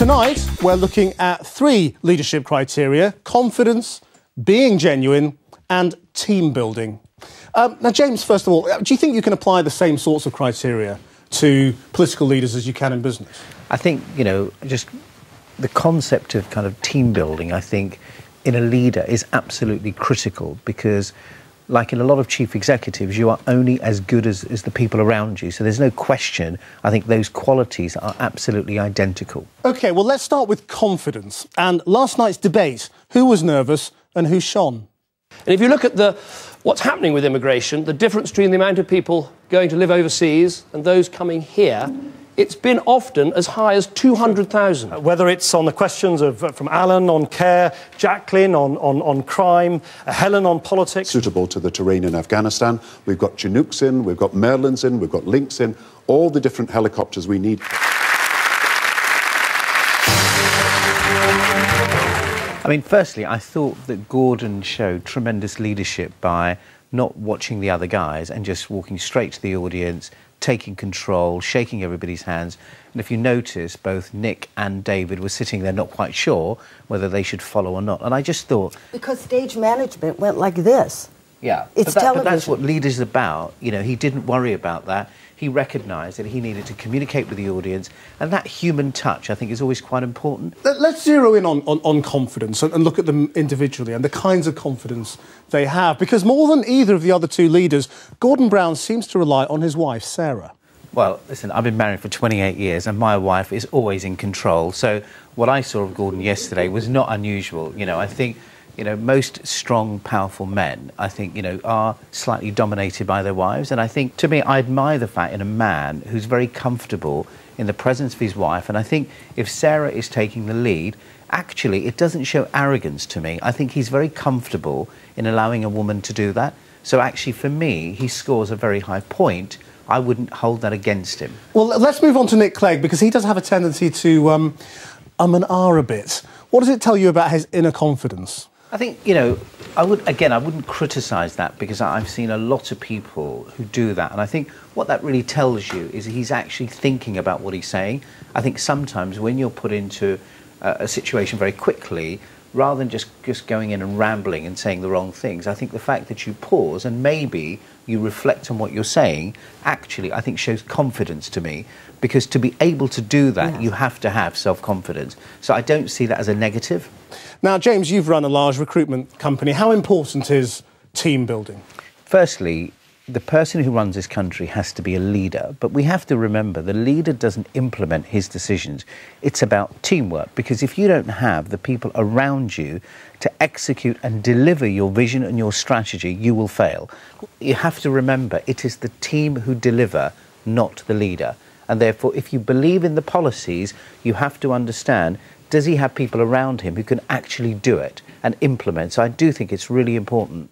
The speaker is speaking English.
Tonight, we're looking at 3 leadership criteria: confidence, being genuine and team building. Now, James, first of all, do you think you can apply the same sorts of criteria to political leaders as you can in business? I think, just the concept of kind of team building, I think, in a leader is absolutely critical because, like in a lot of chief executives, you are only as good as the people around you. So there's no question. I think those qualities are absolutely identical. OK, well, let's start with confidence. And last night's debate, who was nervous and who shone? And if you look at what's happening with immigration, the difference between the amount of people going to live overseas and those coming here, it's been often as high as 200,000. Whether it's on the questions from Alan on care, Jacqueline on crime, Helen on politics. Suitable to the terrain in Afghanistan. We've got Chinooks in, we've got Merlins in, we've got Lynx in, all the different helicopters we need. I mean, firstly, I thought that Gordon showed tremendous leadership by not watching the other guys and just walking straight to the audience, taking control, shaking everybody's hands. And if you notice, both Nick and David were sitting there not quite sure whether they should follow or not. And I just thought... Because stage management went like this. Yeah, it's television. But that's what leaders are about. He didn't worry about that. He recognised that he needed to communicate with the audience, and that human touch, I think, is always quite important. Let's zero in on confidence and look at them individually and the kinds of confidence they have, because more than either of the other 2 leaders, Gordon Brown seems to rely on his wife, Sarah. Well, listen, I've been married for 28 years, and my wife is always in control, so what I saw of Gordon yesterday was not unusual. I think... most strong, powerful men, I think, are slightly dominated by their wives. And I think, to me, I admire the fact in a man who's very comfortable in the presence of his wife. And I think if Sarah is taking the lead, actually, it doesn't show arrogance to me. I think he's very comfortable in allowing a woman to do that. So actually, for me, he scores a very high point. I wouldn't hold that against him. Well, let's move on to Nick Clegg, because he does have a tendency to and ah a bit. What does it tell you about his inner confidence? I think, I wouldn't criticise that because I've seen a lot of people who do that. And I think what that really tells you is he's actually thinking about what he's saying. I think sometimes when you're put into a situation very quickly, rather than just going in and rambling and saying the wrong things, I think the fact that you pause and maybe you reflect on what you're saying, actually, I think shows confidence to me. Because to be able to do that, you have to have self-confidence. So I don't see that as a negative. Now, James, you've run a large recruitment company. How important is team building? Firstly, the person who runs this country has to be a leader. But we have to remember the leader doesn't implement his decisions. It's about teamwork. Because if you don't have the people around you to execute and deliver your vision and your strategy, you will fail. You have to remember it is the team who deliver, not the leader. And therefore, if you believe in the policies, you have to understand, does he have people around him who can actually do it and implement? So I do think it's really important.